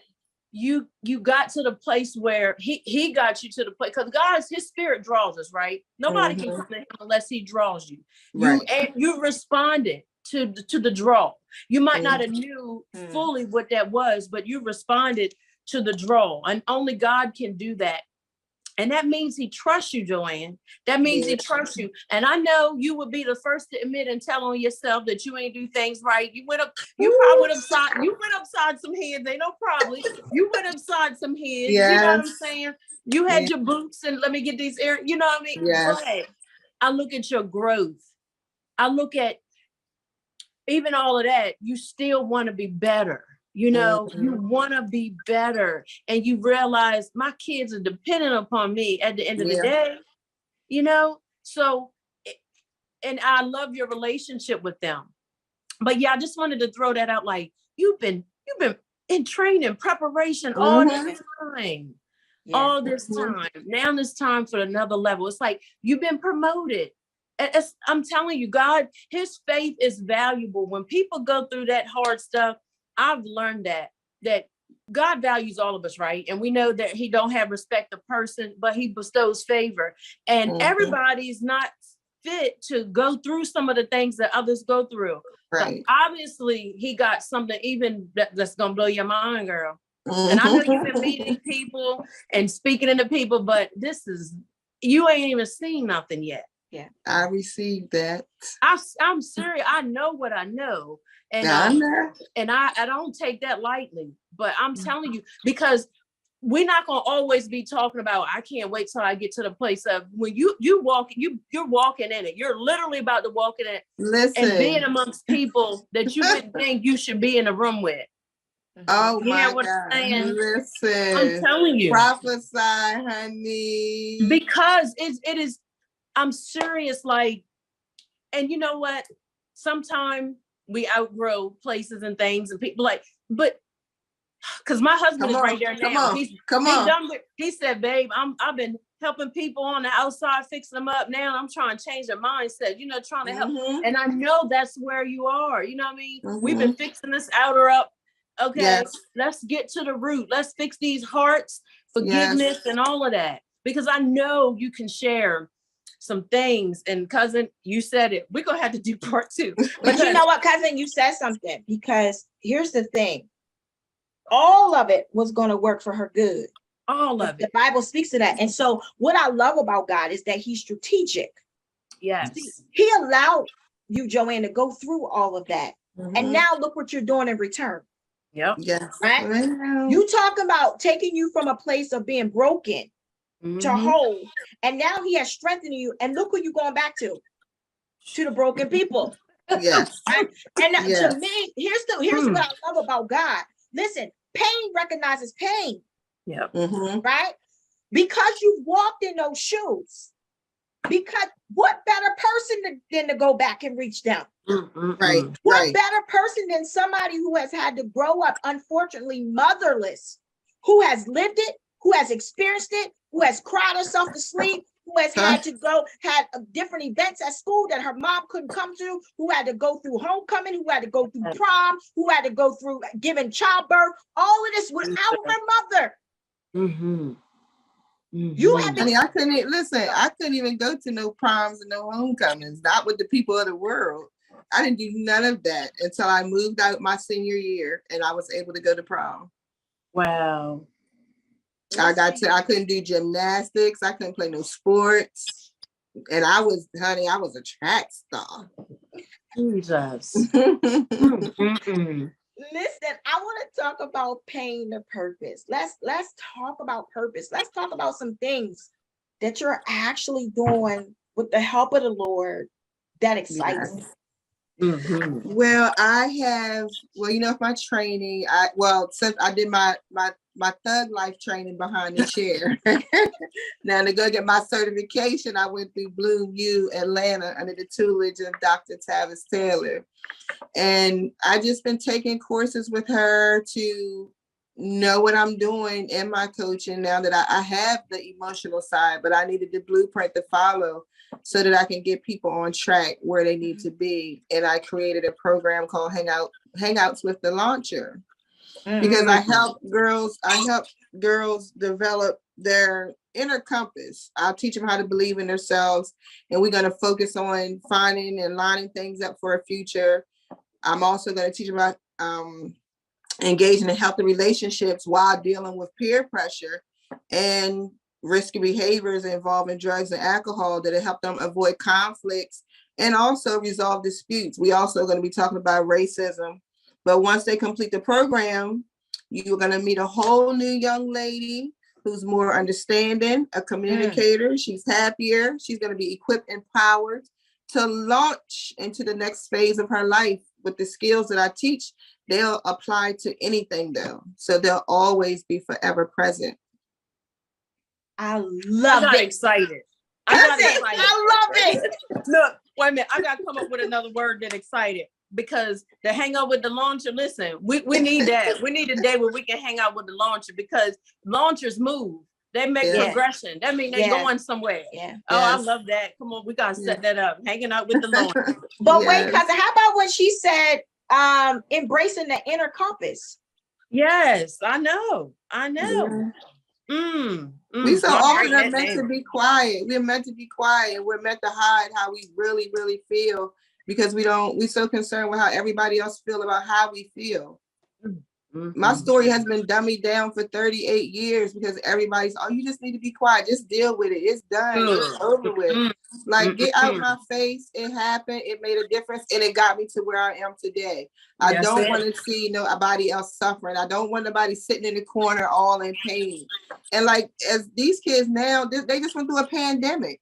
you got to the place where he got you to the place, because his spirit draws us, right? Nobody can come to him unless he draws you. You responded to the draw. You might not have knew fully what that was, but you responded to the draw, and only God can do that. And that means he trusts you, Joanne. That means he trusts you. And I know you would be the first to admit and tell on yourself that you ain't do things right. You probably went upside some heads. Ain't no probably. You went upside some heads. Yes. You know what I'm saying? You had your boots and let me get these air, you know what I mean? Yes. But I look at your growth. I look at even all of that, you still want to be better. You know, you want to be better, and you realize my kids are dependent upon me at the end of the day, you know? So, and I love your relationship with them. But yeah, I just wanted to throw that out. Like you've been in training, preparation all this time, all this time. Now it's time for another level. It's like you've been promoted. I'm telling you, God, his faith is valuable. When people go through that hard stuff, I've learned that God values all of us, right? And we know that he don't have respect of person, but he bestows favor. And everybody's not fit to go through some of the things that others go through. Right. So obviously, he got something even that's going to blow your mind, girl. And I know you've been meeting people and speaking into people, but you ain't even seen nothing yet. Yeah, I received that. I'm serious. I know what I know. And I don't take that lightly, but I'm telling you, because we're not going to always be talking about, I can't wait till I get to the place of when you're walking in it. You're literally about to walk in it. Listen. And being amongst people that you wouldn't think you should be in a room with. Oh my what God. I'm saying? Listen. I'm telling you. Prophesy, honey. Because it is, I'm serious, like, and you know what? Sometimes we outgrow places and things and people but because my husband is right there now. He said, babe, I've been helping people on the outside, fixing them up. Now I'm trying to change their mindset, trying to help. And I know that's where you are. You know what I mean? We've been fixing this outer up. Okay, let's get to the root. Let's fix these hearts, forgiveness, and all of that. Because I know you can share some things. And cousin, you said it. We're gonna have to do part 2. But you know what, cousin, you said something, because here's the thing. All of it was going to work for her good. All of it. The Bible speaks to that. And so what I love about God is that he's strategic. Yes. He allowed you, Joanne, to go through all of that. And now look what you're doing in return. Yep. Yes. Right? You talk about taking you from a place of being broken to whole. And now he has strengthened you. And look who you're going back to the broken people. Yes. Right? And to me, here's what I love about God. Listen, pain recognizes pain. Yeah. Right? Because you walked in those shoes. Because what better person than to go back and reach them? Right. What better person than somebody who has had to grow up, unfortunately, motherless, who has lived it, who has experienced it, who has cried herself to sleep, who has had different events at school that her mom couldn't come to, who had to go through homecoming, who had to go through prom, who had to go through giving childbirth, all of this without her mother. You had to, I couldn't even go to no proms and no homecomings, not with the people of the world. I didn't do none of that until I moved out my senior year and I was able to go to prom. Wow. I couldn't do gymnastics. I couldn't play no sports. And I was a track star. Jesus. Listen, I want to talk about pain to purpose. Let's talk about purpose. Let's talk about some things that you're actually doing with the help of the Lord that excites me. Well, my training, since I did my thug life training behind the chair. Now to go get my certification, I went through Bloom U Atlanta under the tutelage of Dr. Tavis Taylor. And I just been taking courses with her to know what I'm doing in my coaching now that I have the emotional side, but I needed the blueprint to follow so that I can get people on track where they need to be. And I created a program called Hangouts with the Launcher. Because I help girls develop their inner compass. I'll teach them how to believe in themselves, and we're going to focus on finding and lining things up for a future. I'm also going to teach them about engaging in healthy relationships while dealing with peer pressure and risky behaviors involving drugs and alcohol that'll help them avoid conflicts and also resolve disputes. We also going to be talking about racism. But once they complete the program, you're going to meet a whole new young lady who's more understanding, a communicator. She's happier. She's going to be equipped, empowered to launch into the next phase of her life with the skills that I teach. They'll apply to anything though. So they'll always be forever present. I I love got it. excited. I love it. Look, wait a minute. I got to come up with another word that excited, because to hang out with the launcher, listen, we need that. We need a day where we can hang out with the launcher, because launchers move. They make Yeah. progression. That means they're Yeah. going somewhere. Yeah. Oh, I Yes. love that. Come on, we got to set that up. Hanging out with the launcher. But wait, Yes. cousin, how about when she said embracing the inner compass? Yes, I know. Yeah. We so I'm often writing are that meant to down. be quiet. We're meant to be quiet, and we're meant to hide how we really, really feel, because we're so concerned with how everybody else feel about how we feel. My story has been dummied down for 38 years because everybody's, oh, you just need to be quiet. Just deal with it. It's done. It's over with. Like, get out my face. It happened. It made a difference. And it got me to where I am today. I That's don't it. want to see nobody else suffering. I don't want nobody sitting in the corner all in pain. And like, as these kids now, they just went through a pandemic.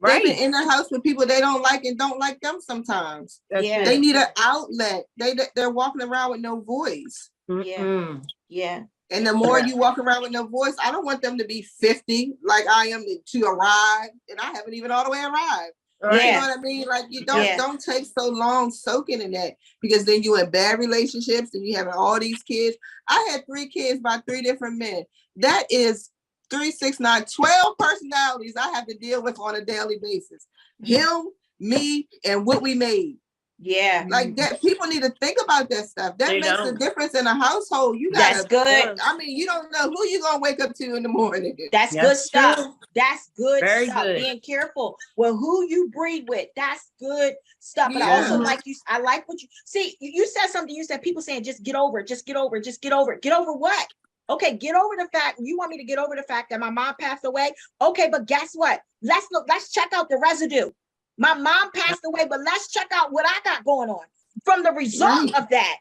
They've been Right. in the house with people they don't like and don't like them sometimes. That's Yeah. They it. need an outlet. They're walking around with no voice. Mm-mm. Yeah. And the more you walk around with no voice, I don't want them to be 50 like I am to arrive, and I haven't even all the way arrived. Right. You know what I mean? Like, you don't Yeah. don't take so long soaking in that, because then you in bad relationships and you having all these kids. I had 3 kids by 3 different men. That is 3, 6, 9, 12 personalities I have to deal with on a daily basis. Him, me, and what we made. Yeah. Like that, people need to think about that stuff. That They makes a don't. difference in a household. You That's gotta, good. I mean, you don't know who you gonna wake up to in the morning. That's That's good stuff. true. That's good Very stuff. good. Being careful with who you breed with. That's good stuff. But I Yeah. also like you. I like what you see. You said something. You said people saying just get over it. Just get over it. Just get over it. Get over what? Okay, get over the fact. You want me to get over the fact that my mom passed away? Okay, but guess what? Let's look. Let's check out the residue. My mom passed away, but let's check out what I got going on from the result Right. of that.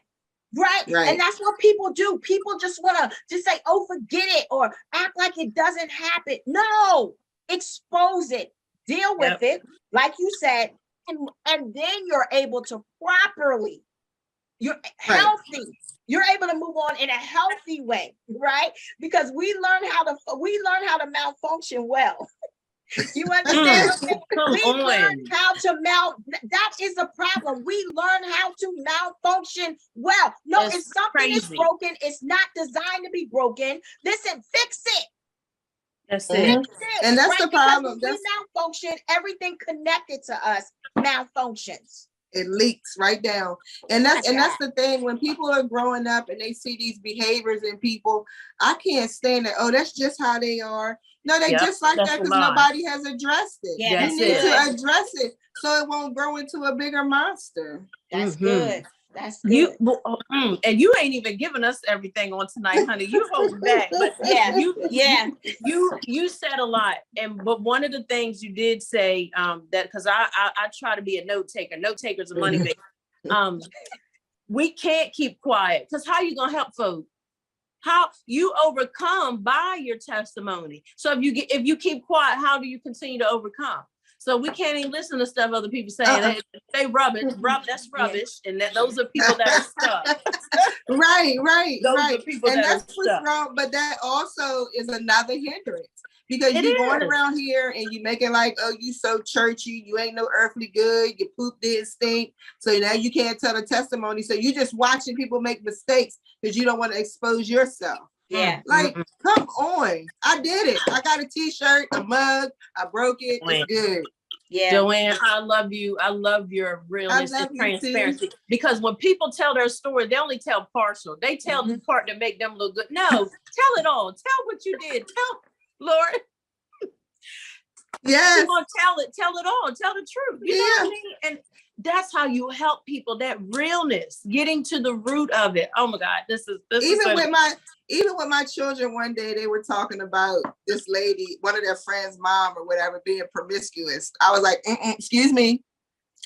Right? Right. And that's what people do. People just want to just say, oh, forget it, or act like it doesn't happen. No, expose it, deal with it, like you said, and then you're able to properly, you're healthy. You're able to move on in a healthy way, right? Because we learn how to malfunction well. You understand? Come We learn on. how to that is a problem. We learn how to malfunction well. No, That's if something is crazy. broken, it's not designed to be broken. Listen, fix it. That's Mhm. it. Fix it, And that's the because problem. when we malfunction, everything connected to us malfunctions. It leaks right down. And that's the thing. When people are growing up and they see these behaviors in people, I can't stand it. Oh, that's just how they are. No, they Yep, just like that's that a because lie. nobody has addressed it. Yeah, That's You need it. to address it so it won't grow into a bigger monster. That's Mhm. good. That's good. You and you ain't even giving us everything on tonight, honey. You hold back, but Yeah. you you said a lot, but one of the things you did say that, because I try to be a note taker. Note takers are money makers. We can't keep quiet, because how you gonna help folks? How you overcome by your testimony. So if you keep quiet, how do you continue to overcome? So we can't even listen to stuff other people saying. They rubbish. That's rubbish, and those are people that are stuck. Right. Those Right. are people And that are that's what's stuck. wrong. But that also is another hindrance, because It you're going is. around here and you make it like, oh, you so churchy, you ain't no earthly good, your poop did stink. So now you can't tell the testimony. So you're just watching people make mistakes because you don't want to expose yourself. Yeah. Like, come on. I did it. I got a t-shirt, a mug, I broke it. It's good. Yeah. Joanne, I love you. I love your realness love and you too. transparency. Because when people tell their story, they only tell partial. They tell the part that make them look good. No, tell it all. Tell what you did. Tell, Lord. Yes. You're gonna tell it all, tell the truth. You know what I mean? And that's how you help people, that realness, getting to the root of it. Oh my God, this is even with my children, one day they were talking about this lady, one of their friends' mom or whatever, being promiscuous. I was like, excuse me.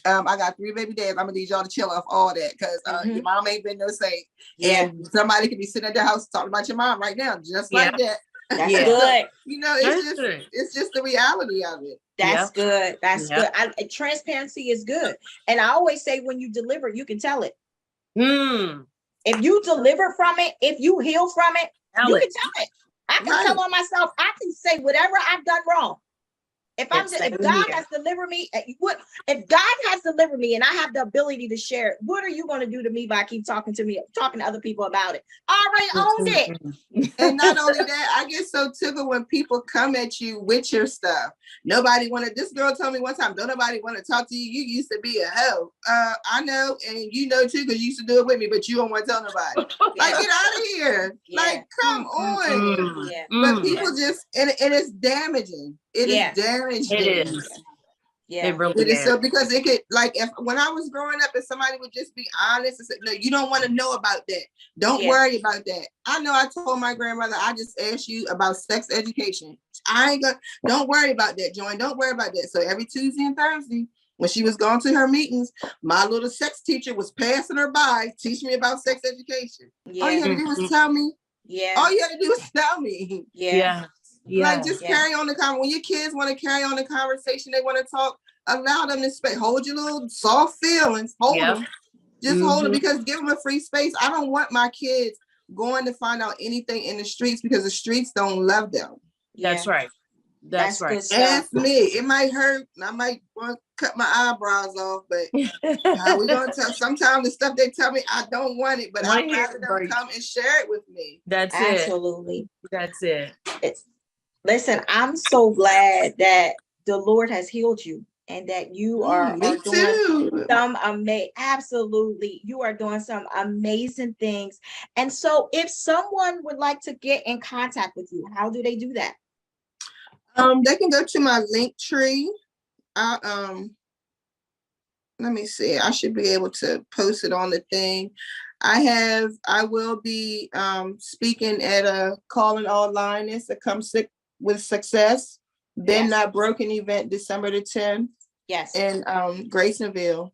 I got 3 baby dads. I'm gonna need y'all to chill off all that because your mom ain't been no saint. Yeah. And somebody could be sitting at their house talking about your mom right now, just like that. That's good. You know, it's just the reality of it. That's good. That's good. Transparency is good. And I always say, when you deliver, you can tell it. If you deliver from it, if you heal from it, you can tell it. I can tell on myself. I can say whatever I've done wrong. If God has delivered me, if God has delivered me and I have the ability to share it, what are you going to do to me by keep talking to other people about it? I already owned it. And not only that, I get so tickled when people come at you with your stuff. This girl told me one time, don't nobody want to talk to you. You used to be a hoe. I know, and you know too, because you used to do it with me, but you don't want to tell nobody. Like, get out of here. Like, come on. But people just, and it's damaging. It is damaging. It is. Yeah, it really is. So because it could, like, when I was growing up, if somebody would just be honest and say, no, you don't want to know about that. Don't worry about that. I know I told my grandmother, I just asked you about sex education. Don't worry about that, Joy. Don't worry about that. So every Tuesday and Thursday, when she was going to her meetings, my little sex teacher was passing her by, teaching me about sex education. All you had to do was tell me. All you had to do was tell me. Like, just carry on the conversation. When your kids want to carry on the conversation, they want to talk, allow them to speak. Hold your little soft feelings. Hold them. Just hold them, because give them a free space. I don't want my kids going to find out anything in the streets, because the streets don't love them. That's right. That's right. Ask me. It might hurt. I might want to cut my eyebrows off, but we're going to tell. Sometimes the stuff they tell me, I don't want it, but I'd rather them come and share it with me. Absolutely. That's it. Listen, I'm so glad that the Lord has healed you and that you are doing some absolutely, you are doing some amazing things. And so if someone would like to get in contact with you, how do they do that? They can go to my link tree. Let me see. I should be able to post it on the thing. I will be speaking at a Calling All Lioness that comes with Success, Been Not Broken event, December the 10th. Yes. In Graysonville.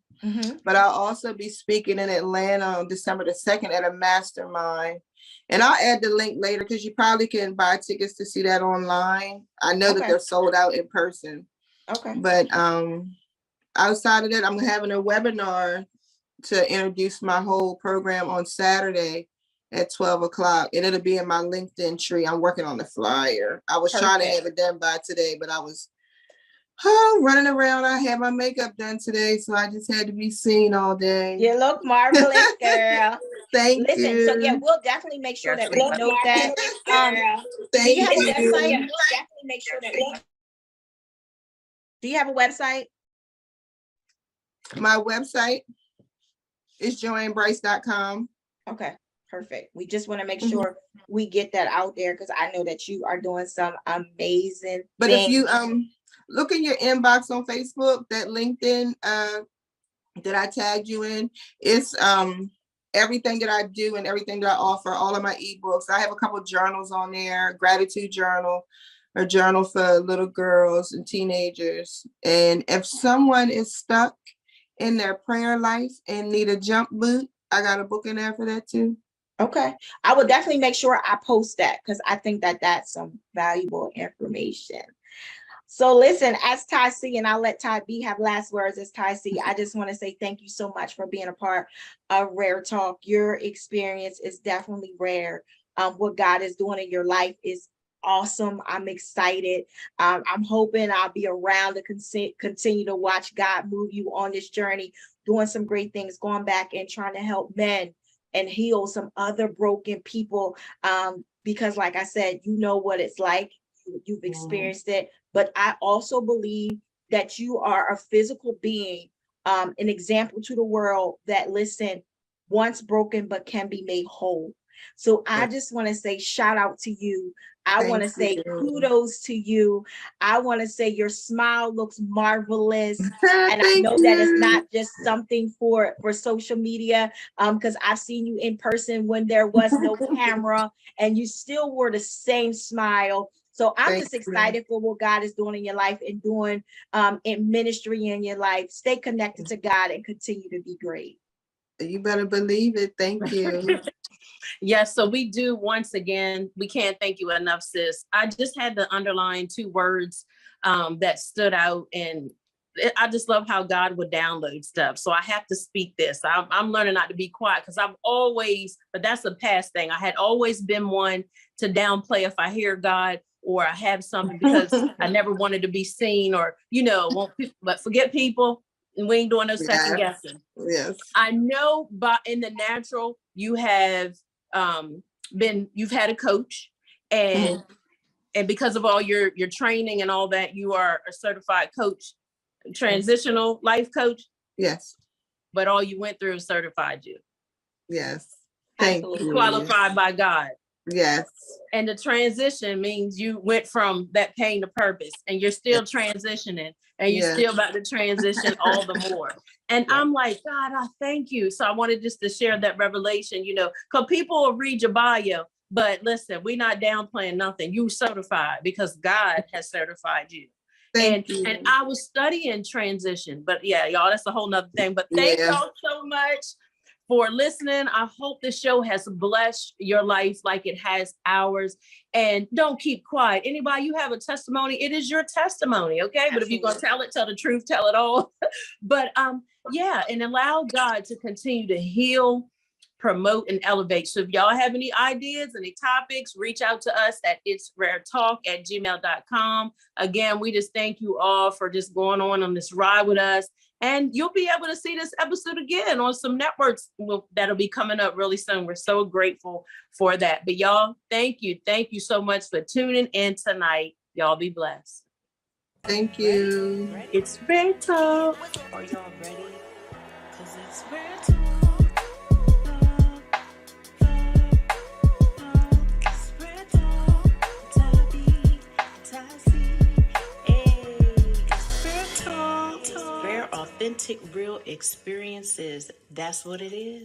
But I'll also be speaking in Atlanta on December the 2nd at a mastermind. And I'll add the link later, because you probably can buy tickets to see that online. I know that they're sold out in person. But outside of that, I'm having a webinar to introduce my whole program on Saturday at 12 o'clock. And it'll be in my LinkedIn tree. I'm working on the flyer. I was trying to have it done by today, but I was running around. I had my makeup done today, so I just had to be seen all day. You look marvelous, girl. Thank you. So we'll definitely make sure that we know that. Thank you. Definitely make sure that Do you have a website? My website is joannebryce.com. Okay, perfect. We just want to make sure we get that out there, because I know that you are doing some amazing things. If you look in your inbox on Facebook, that LinkedIn that I tagged you in, it's everything that I do and everything that I offer, all of my ebooks. I have a couple of journals on there, gratitude journal, a journal for little girls and teenagers. And if someone is stuck in their prayer life and need a jump boot, I got a book in there for that too. Okay. I will definitely make sure I post that, because I think that that's some valuable information. So listen, as Ty C, and I'll let Ty B have last words as Ty C, I just want to say thank you so much for being a part of Rare Talk. Your experience is definitely rare. What God is doing in your life is awesome. I'm excited. I'm hoping I'll be around to continue to watch God move you on this journey, doing some great things, going back and trying to help men and heal some other broken people. Because like I said, you know what it's like. You've experienced it. But I also believe that you are a physical being, an example to the world that, listen, once broken, but can be made whole. So I just want to say shout out to you. I want to Thank say you. kudos to you. I want to say your smile looks marvelous. And I Thank know that it's you. not just something for social media, because I've seen you in person when there was no camera and you still wore the same smile. So I'm Thank just you. excited for what God is doing in your life and doing in ministry in your life. Stay connected to God and continue to be great. You better believe it. Thank you. Yes, so we do, once again, we can't thank you enough, sis. I just had to underline 2 words that stood out, and I just love how God would download stuff. So I have to speak this. I'm learning not to be quiet, because I've always, but that's a past thing. I had always been one to downplay if I hear God or I have something, because I never wanted to be seen, or, but forget people. And we ain't doing no second guessing. Yes. I know, but in the natural, you have you've had a coach, and because of all your training and all that, you are a certified coach, transitional life coach. Yes. But all you went through certified you. Yes. Thank you. Qualified by God. Yes. And the transition means you went from that pain to purpose, and you're still transitioning, and you're still about to transition all the more. And I'm like, God, I thank you. So I wanted just to share that revelation, because people will read your bio, but listen, we're not downplaying nothing. You certified because God has certified you. Thank you. And I was studying transition, but yeah, y'all, that's a whole nother thing. But thank y'all so much for listening. I hope the show has blessed your life like it has ours. And don't keep quiet. Anybody, you have a testimony, it is your testimony, okay? Absolutely. But if you're going to tell it, tell the truth, tell it all. But and allow God to continue to heal, promote, and elevate. So if y'all have any ideas, any topics, reach out to us at itsraretalk@gmail.com. Again, we just thank you all for just going on this ride with us. And you'll be able to see this episode again on some networks that'll be coming up really soon. We're so grateful for that. But y'all, thank you. Thank you so much for tuning in tonight. Y'all be blessed. Thank you. Ready? It's Rare Talk. Are y'all ready? Because it's Rare Talk. It's Rare Talk. It's Rare Talk. Rare, authentic, real experiences. That's what it is.